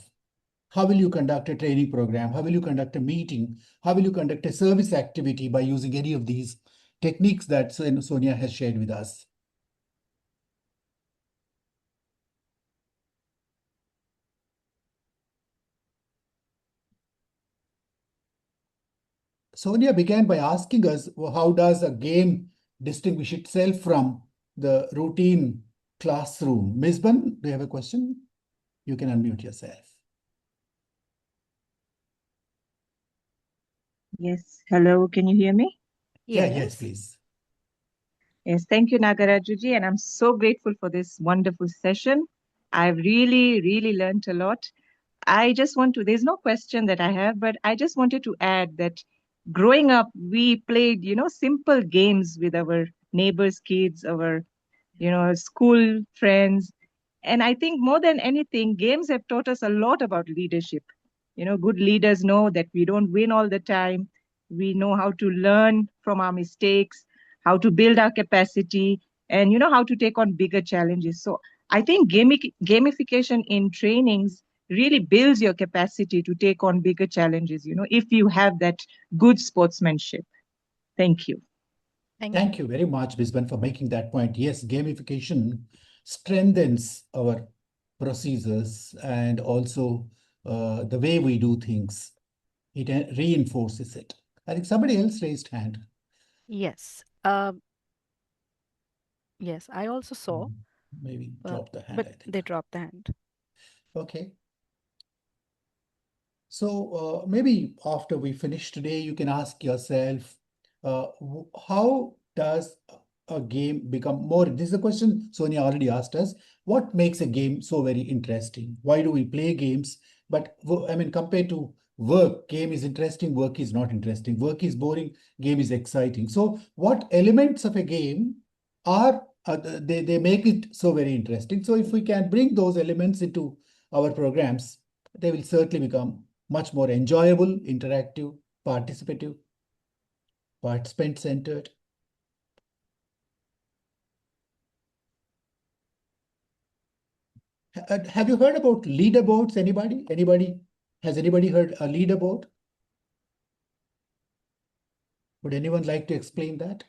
How will you conduct a training program? How will you conduct a meeting? How will you conduct a service activity by using any of these techniques that Sonia has shared with us? Sonia began by asking us, well, how does a game distinguish itself from the routine classroom? Misban, do you have a question? You can unmute yourself. Yes. Hello. Can you hear me? Yes, please. Yes. Thank you, nagaRAJU, and I'm so grateful for this wonderful session. I've really, really learned a lot. There's no question that I have, but I just wanted to add that growing up, we played, simple games with our neighbors' kids, our, school friends. And I think more than anything, games have taught us a lot about leadership. Good leaders know that we don't win all the time. We know how to learn from our mistakes, how to build our capacity, and how to take on bigger challenges. So I think gamification in trainings really builds your capacity to take on bigger challenges, if you have that good sportsmanship. Thank you. Thank you very much, Bisban, for making that point. Yes, gamification strengthens our procedures and also the way we do things. It reinforces it. I think somebody else raised hand. Yes. Yes, I also saw. Maybe drop the hand, But I think. they dropped the hand. Okay. So maybe after we finish today, you can ask yourself, how does a game become more? This is a question Sonia already asked us. What makes a game so very interesting? Why do we play games? But I mean, compared to work, game is interesting, work is not interesting. Work is boring, game is exciting. So what elements of a game are, they make it so very interesting. So if we can bring those elements into our programs, they will certainly become much more enjoyable, interactive, participative, participant-centered. Have you heard about leaderboards? Anybody? Has anybody heard a leaderboard? Would anyone like to explain that?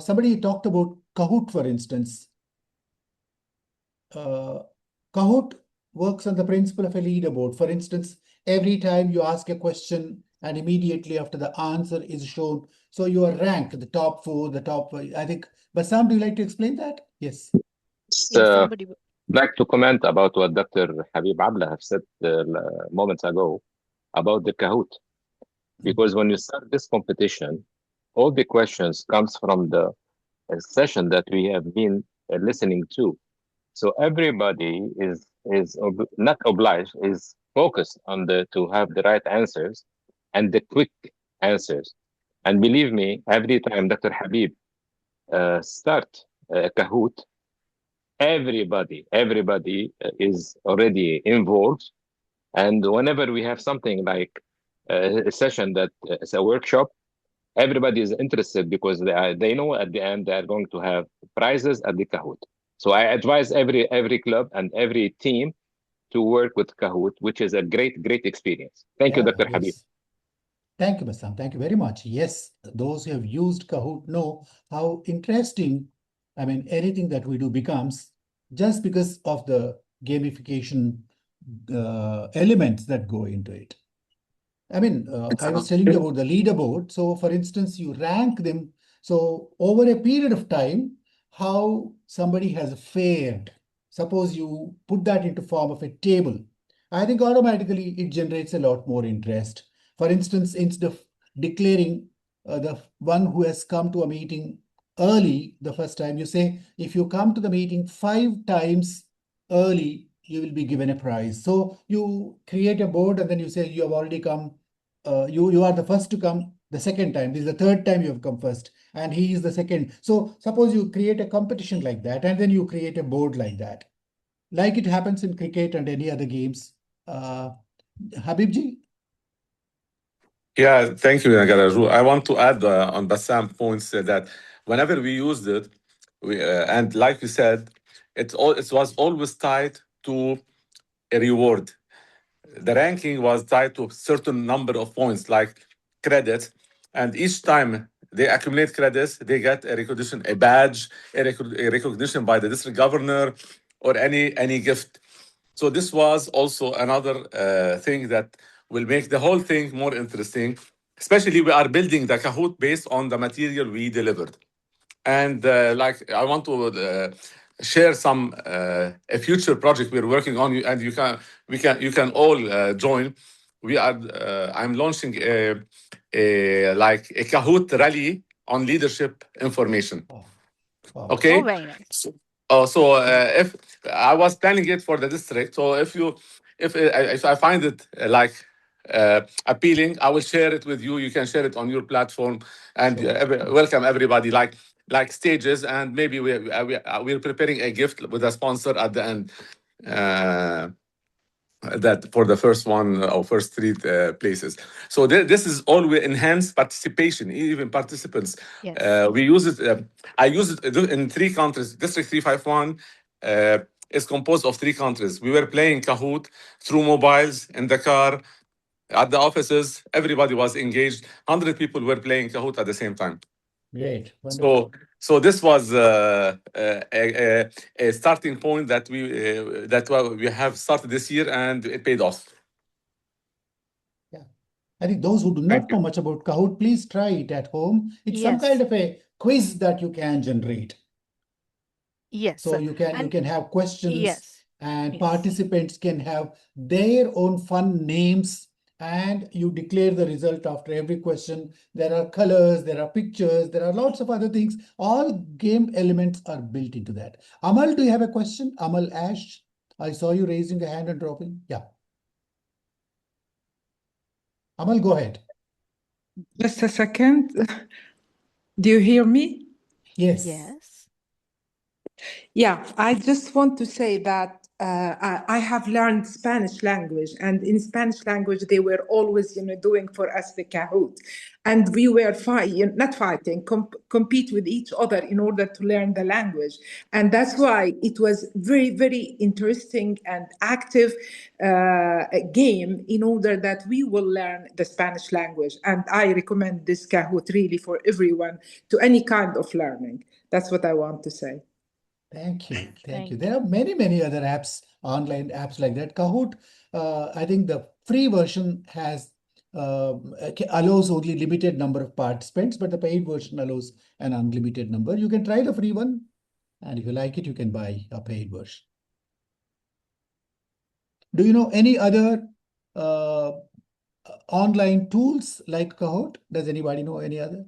Somebody talked about Kahoot, for instance. Kahoot works on the principle of a leaderboard. For instance, every time you ask a question and immediately after the answer is shown, so you are ranked the top 4, the top, I think. But Sam, do you like to explain that? Yes. Somebody. Like to comment about what Dr. Habib Abla have said moments ago about the Kahoot. Because when you start this competition, all the questions comes from the session that we have been listening to. So everybody is not obliged, is focused on to have the right answers and the quick answers. And believe me, every time Dr. Habib start Kahoot, everybody is already involved. And whenever we have something like a session that is a workshop, everybody is interested because they know at the end they are going to have prizes at the Kahoot. So I advise every club and every team to work with Kahoot, which is a great experience. Thank you, Dr. Habib. Thank you, Bassam. Thank you very much. Yes, those who have used Kahoot know how interesting, I mean, anything that we do becomes just because of the gamification elements that go into it. I mean, I was telling you about the leaderboard. So, for instance, you rank them. So, over a period of time, how somebody has fared. Suppose you put that into form of a table. I think automatically it generates a lot more interest. For instance, instead of declaring the one who has come to a meeting early the first time, you say, if you come to the meeting 5 times early, you will be given a prize. So you create a board and then you say you have already come, you are the first to come the second time. This is the third time you have come first and he is the second. So suppose you create a competition like that and then you create a board like that. Like it happens in cricket and any other games. Habibji? Yeah, thank you, nagaRAJU. I want to add on Bassam's points that whenever we used it, and like you said, it was always tied to a reward. The ranking was tied to a certain number of points, like credits, and each time they accumulate credits, they get a recognition, a badge, a recognition by the district governor, or any gift. So this was also another thing that will make the whole thing more interesting. Especially, we are building the Kahoot based on the material we delivered. And like I want to share some a future project we're working on, and you can all join. I'm launching a Kahoot rally on leadership information. Okay. Oh, very nice. So if I was planning it for the district, so if I find it appealing, I will share it with you. You can share it on your platform and welcome everybody. Like stages, and maybe we're preparing a gift with a sponsor at the end. That for the first one or first 3 places. So this is all we enhance participation, even participants. Yes. We use it. I use it in 3 countries. District 351 is composed of 3 countries. We were playing Kahoot through mobiles in the car, At the offices, everybody was engaged. 100 people were playing Kahoot at the same time. Great. Wonderful. So this was a starting point that we have started this year, and it paid off. Yeah. I think those who do not know much about Kahoot, please try it at home. It's some kind of a quiz that you can generate. Yes. So you can have questions, Yes. and Yes. participants can have their own fun names, and you declare the result after every question. There are colors, there are pictures, there are lots of other things. All game elements are built into that. Amal, do you have a question? Amal Ash, I saw you raising a hand and dropping. Yeah. Amal, go ahead. Just a second. Do you hear me? Yes. Yes. Yeah, I just want to say that I have learned Spanish language, and in Spanish language they were always, doing for us the Kahoot, and we were not fighting, compete with each other in order to learn the language, and that's why it was very, very interesting and active game in order that we will learn the Spanish language, and I recommend this Kahoot really for everyone to any kind of learning. That's what I want to say. Thank you. Thank you. There are many, many other apps, online apps like that. Kahoot, I think the free version has allows only limited number of participants, but the paid version allows an unlimited number. You can try the free one, and if you like it, you can buy a paid version. Do you know any other online tools like Kahoot? Does anybody know any other?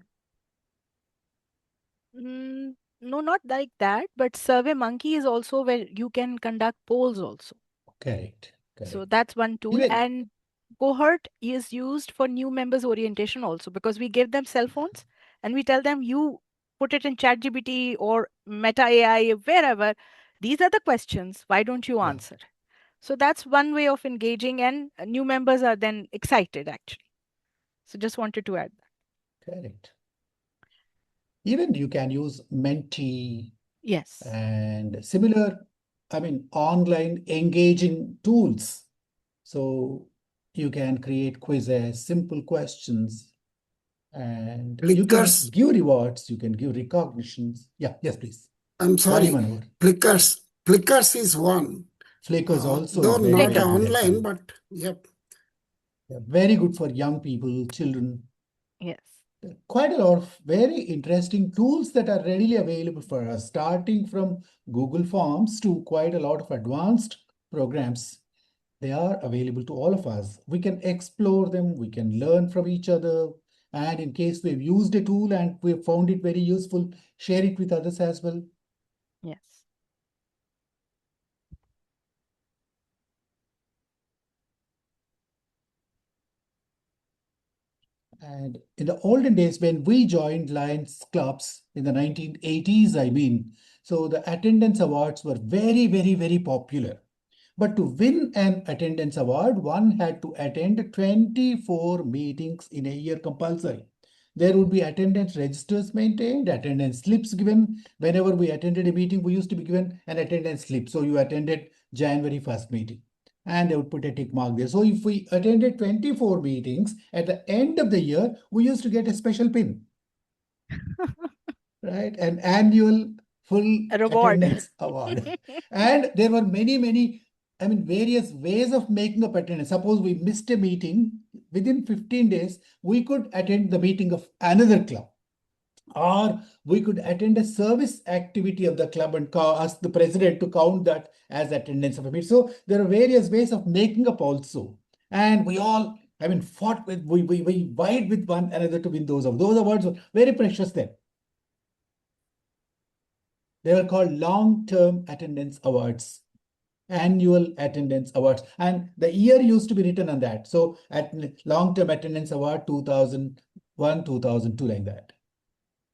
No, not like that, but SurveyMonkey is also where you can conduct polls also. Correct. So that's one tool. Even- And Cohort is used for new members orientation also, because we give them cell phones and we tell them, you put it in ChatGPT or Meta AI, wherever. These are the questions. Why don't you answer? So that's one way of engaging, and new members are then excited actually. So just wanted to add that. Correct. Even you can use Menti. Yes. And similar, online engaging tools. So you can create quizzes, simple questions, and you can give rewards, you can give recognitions. Yeah, yes, please. I'm sorry. Manoj. Flickrs is one. Flickrs also Though is very, not very online, good. but yep. Yeah, very good for young people, children. Yes. Quite a lot of very interesting tools that are readily available for us, starting from Google Forms to quite a lot of advanced programs. They are available to all of us. We can explore them, we can learn from each other. And in case we've used a tool and we've found it very useful, share it with others as well. Yes. And in the olden days, when we joined Lions clubs in the 1980s, so the attendance awards were very, very, very popular. But to win an attendance award, one had to attend 24 meetings in a year compulsory. There would be attendance registers maintained, attendance slips given. Whenever we attended a meeting, we used to be given an attendance slip. So you attended January 1st meeting, and they would put a tick mark there. So if we attended 24 meetings, at the end of the year, we used to get a special pin. Right? An annual full attendance award. And there were many, various ways of making up attendance. Suppose we missed a meeting, within 15 days, we could attend the meeting of another club. Or we could attend a service activity of the club and ask the president to count that as attendance of a meeting. So there are various ways of making up also. And we all, fought with, we vied with one another to win those awards. Those awards were very precious then. They were called long-term attendance awards, annual attendance awards. And the year used to be written on that. So at long-term attendance award 2001, 2002, like that.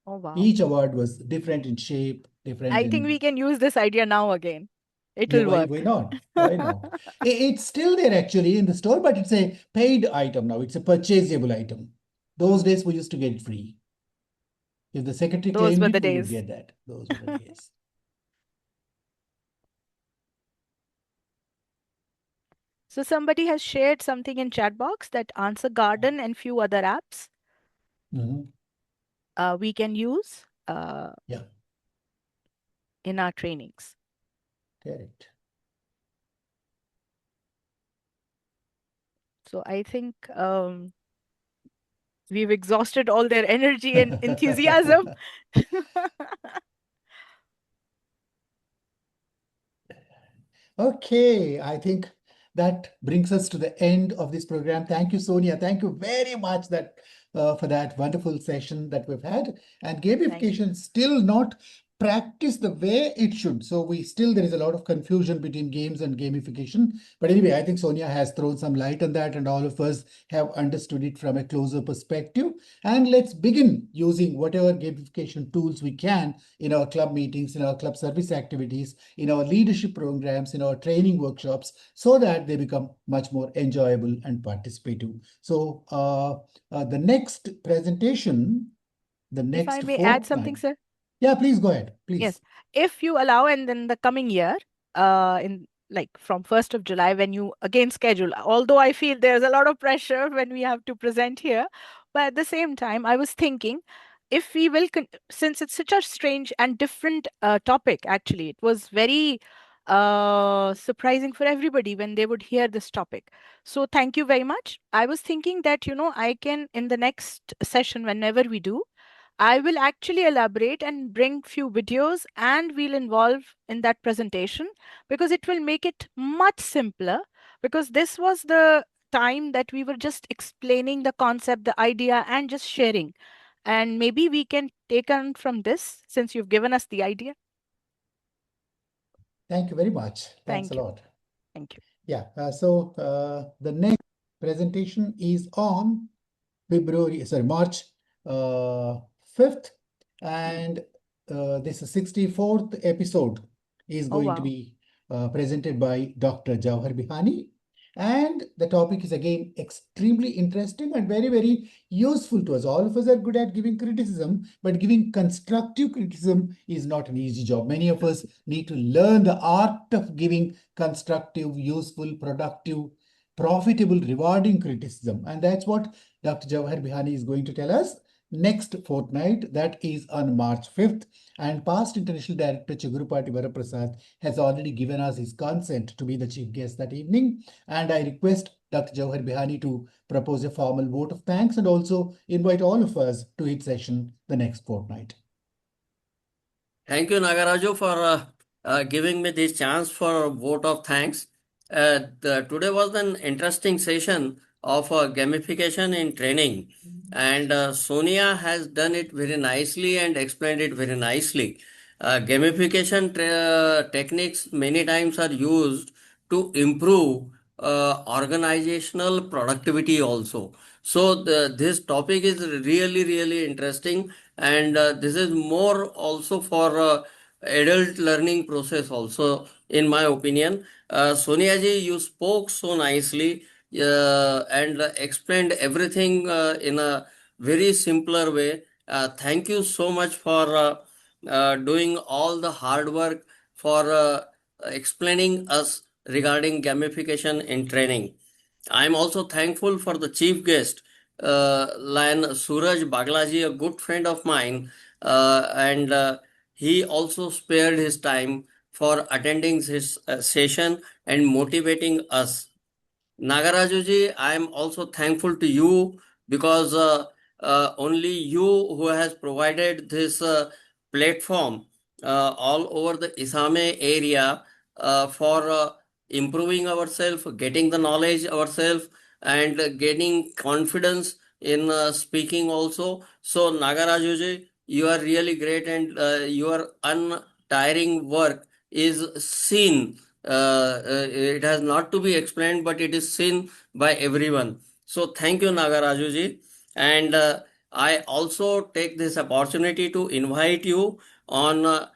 Oh, wow. Each award was different in shape, different I think we can use this idea now again. It will work. Why not? Why not? It's still there actually in the store, but it's a paid item now. It's a purchasable item. Those days we used to get it free. If the secretary Those claimed were it, the we would days. get that. Those were the days. So somebody has shared something in chat box that Answer Garden and few other apps we can use Yeah, in our trainings. correct. So I think we've exhausted all their energy and enthusiasm. Okay, I think that brings us to the end of this program. Thank you, Sonia. Thank you very much for that wonderful session that we've had. And gamification still not practiced the way it should. So there is a lot of confusion between games and gamification. But anyway, I think Sonia has thrown some light on that, and all of us have understood it from a closer perspective. And let's begin using whatever gamification tools we can in our club meetings, in our club service activities, in our leadership programs, in our training workshops, so that they become much more enjoyable and participative. So the next presentation, the next If I may add something, sir. Yeah, please go ahead, please. Yes, if you allow, and then the coming year, in like from 1st of July, when you again schedule, although I feel there's a lot of pressure when we have to present here, but at the same time, I was thinking if we will, since it's such a strange and different topic, actually, it was very surprising for everybody when they would hear this topic. So thank you very much. I was thinking that, I can, in the next session, whenever we do, I will actually elaborate and bring few videos and we'll involve in that presentation because it will make it much simpler, because this was the time that we were just explaining the concept, the idea, and just sharing. And maybe we can take on from this since you've given us the idea. Thank you very much. Thanks Thank a lot. Thank you. Yeah, so the next presentation is on March 5th, and this 64th episode is going to be presented by Dr. Jawhar Bihani. And the topic is again extremely interesting and very, very useful to us. All of us are good at giving criticism, but giving constructive criticism is not an easy job. Many of us need to learn the art of giving constructive, useful, productive, profitable, rewarding criticism. And that's what Dr. Jawhar Bihani is going to tell us next fortnight, that is on March 5th. And past International Director Chigurupati Varaprasad has already given us his consent to be the chief guest that evening. And I request Dr. Jawhar Bihani to propose a formal vote of thanks and also invite all of us to his session the next fortnight. Thank you, nagaRAJU, for giving me this chance for a vote of thanks. Today was an interesting session of gamification in training, and Sonia has done it very nicely and explained it very nicely. Gamification techniques many times are used to improve organizational productivity also. So this topic is really, really interesting, and this is more also for adult learning process also, in my opinion. Sonia ji, you spoke so nicely and explained everything in a very simpler way. Thank you so much for doing all the hard work for explaining us regarding gamification in training. I'm also thankful for the chief guest, Lion Suraj Baglaji, a good friend of mine, and he also spared his time for attending this session and motivating us. nagaRAJU ji, I am also thankful to you because only you who has provided this platform all over the ISAME area for improving ourselves, getting the knowledge ourselves, and gaining confidence in speaking also. So nagaRAJU ji, you are really great, and your untiring work is seen. It has not to be explained, but it is seen by everyone. So thank you, nagaRAJU ji. And I also take this opportunity to invite you on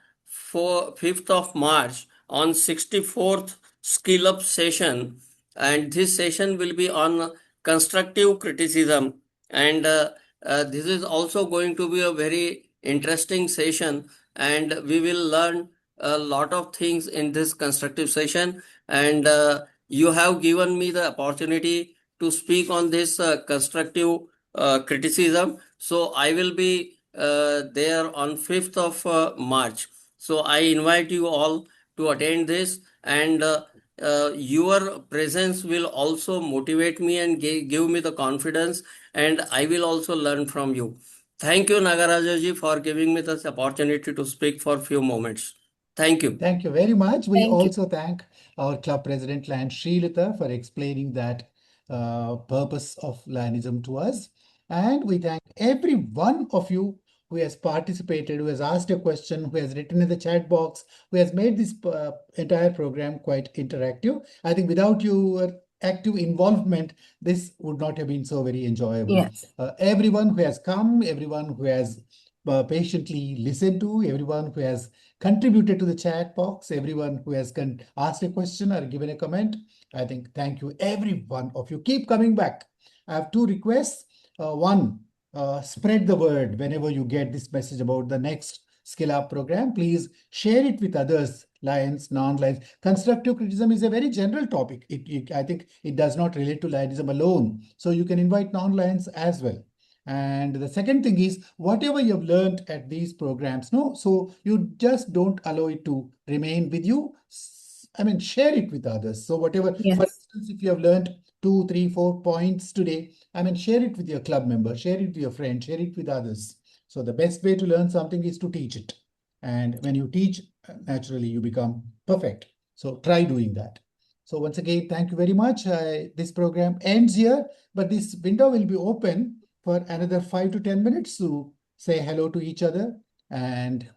5th of March on 64th SkillUP session. And this session will be on constructive criticism. And this is also going to be a very interesting session. And we will learn a lot of things in this constructive session, and you have given me the opportunity to speak on this constructive criticism. So I will be there on 5th of March. So I invite you all to attend this, and your presence will also motivate me and give me the confidence, and I will also learn from you. Thank you, nagaRAJU, for giving me this opportunity to speak for a few moments. Thank you. Thank you very much. We Thank you. also thank our club president, Lion Srilata, for explaining that purpose of Lionism to us. And we thank every one of you who has participated, who has asked a question, who has written in the chat box, who has made this entire program quite interactive. I think without your active involvement, this would not have been so very enjoyable. Yes. Everyone who has come, everyone who has patiently listened to, everyone who has contributed to the chat box, everyone who has asked a question or given a comment. I think thank you, every one of you. Keep coming back. I have two requests. One, spread the word whenever you get this message about the next SkillUP program. Please share it with others, Lions, non-Lions. Constructive criticism is a very general topic. I think it does not relate to Lionism alone. So you can invite non-Lions as well. And the second thing is, whatever you've learned at these programs, so you just don't allow it to remain with you. I mean, share it with others. So whatever, Yes. for instance, if you have learned 2, 3, 4 points today, I mean, share it with your club member, share it with your friend, share it with others. So the best way to learn something is to teach it. And when you teach, naturally you become perfect. So try doing that. So once again, thank you very much. This program ends here, but this window will be open for another 5 to 10 minutes to say hello to each other and